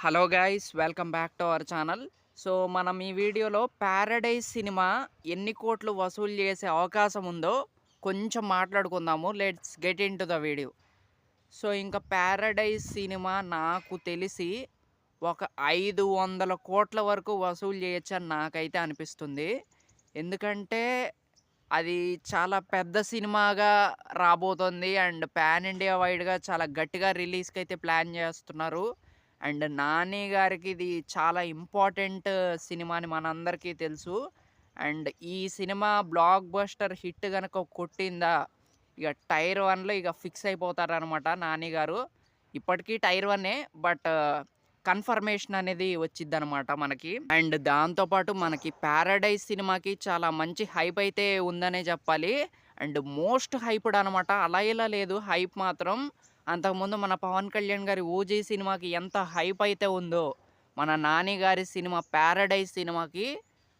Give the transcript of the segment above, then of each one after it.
Hello guys, welcome back to our channel. So మనం ఈ వీడియోలో ప్యారడైజ్ సినిమా ఎన్ని కోట్లు వసూలు చేసే అవకాశం ఉందో కొంచెం మాట్లాడుకుందాము. Let's get in to the video. So ఇంకా ప్యారడైజ్ సినిమా నాకు తెలిసి ఒక 500 కోట్ల వరకు వసూలు చేయొచ్చని నాకైతే అనిపిస్తుంది. ఎందుకంటే అది చాలా పెద్ద సినిమాగా రాబోతుంది అండ్ పాన్ ఇండియా వైడ్‌గా చాలా గట్టిగా రిలీజ్‌కి అయితే ప్లాన్ చేస్తున్నారు. అండ్ 'నాని' గారికి ఇది చాలా ఇంపార్టెంట్ సినిమా అని మనందరికీ తెలుసు. అండ్ ఈ సినిమా బ్లాక్ బస్టర్ హిట్ గనక కొట్టిందా, ఇక టైర్ 1లో ఇక ఫిక్స్ అయిపోతారనమాట 'నాని' గారు. ఇప్పటికీ టైర్ 1ఏ, బట్ కన్ఫర్మేషన్ అనేది వచ్చిద్దనమాట మనకి. అండ్ దాంతో పాటు మనకి 'పారడైజ్' సినిమాకి చాలా మంచి హైప్ అయితే ఉందనే చెప్పాలి. అండ్ మోస్ట్ హైప్డ్ అనమాట. అలా ఇలా లేదు, హైప్ మాత్రం అంతకుముందు మన 'పవన్ కళ్యాణ్' గారి 'ఓజీ' సినిమాకి ఎంత హైప్ అయితే ఉందో, మన 'నాని' గారి సినిమా 'పారడైజ్' సినిమాకి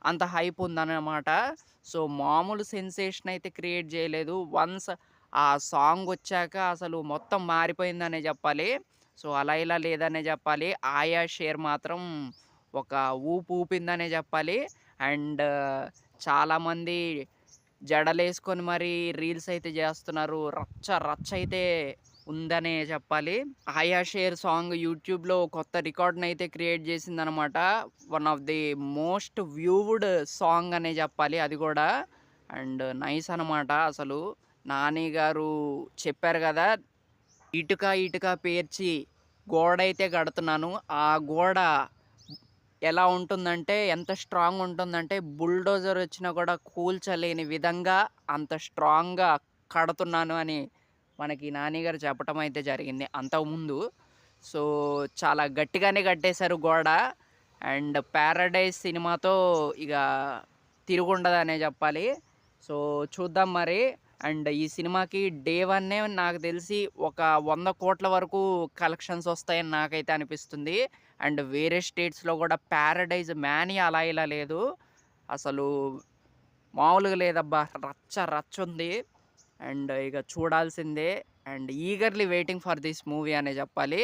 అంత హైప్ ఉందన్నమాట. సో మామూలు సెన్సేషన్ అయితే క్రియేట్ చేయలేదు. వన్స్ ఆ సాంగ్ వచ్చాక అసలు మొత్తం మారిపోయిందనే చెప్పాలి. సో అలా ఇలా లేదనే చెప్పాలి. 'ఆయా షేర్' మాత్రం ఒక ఊపు ఊపిందనే చెప్పాలి. అండ్ చాలామంది జడలేసుకొని మరి రీల్స్ అయితే చేస్తున్నారు. రచ్చ రచ్చ అయితే ఉందనే చెప్పాలి. 'ఆయా షేర్' సాంగ్ యూట్యూబ్‌లో కొత్త రికార్డ్‌నైతే క్రియేట్ చేసిందనమాట. One of the most viewed song అనే చెప్పాలి అది కూడా. అండ్ నైస్ అనమాట అసలు. 'నాని' గారు చెప్పారు కదా, ఇటుక ఇటుక పేర్చి గోడైతే కడుతున్నాను. ఆ గోడ ఎలా ఉంటుందంటే, ఎంత స్ట్రాంగ్ ఉంటుందంటే, బుల్డోజర్ వచ్చినా కూడా కూల్చలేని విధంగా అంత స్ట్రాంగ్‌గా కడుతున్నాను అని మనకి 'నాని' గారు చెప్పటం అయితే జరిగింది అంతకుముందు. సో చాలా గట్టిగానే కట్టేశారు గోడ. అండ్ 'పారడైజ్' సినిమాతో ఇక తిరుగుండదనే చెప్పాలి. సో చూద్దాం మరి. అండ్ ఈ సినిమాకి డే వన్నే నాకు తెలిసి ఒక 100 కోట్ల వరకు కలెక్షన్స్ వస్తాయని నాకైతే అనిపిస్తుంది. అండ్ వేరే స్టేట్స్‌లో కూడా 'పారడైజ్' మానియా అలా ఇలా లేదు. అసలు మామూలుగా లేదబ్బా! రచ్చ రచ్చుంది. అండ్ ఇక చూడాల్సిందే. And eagerly waiting for this movie అనే చెప్పాలి.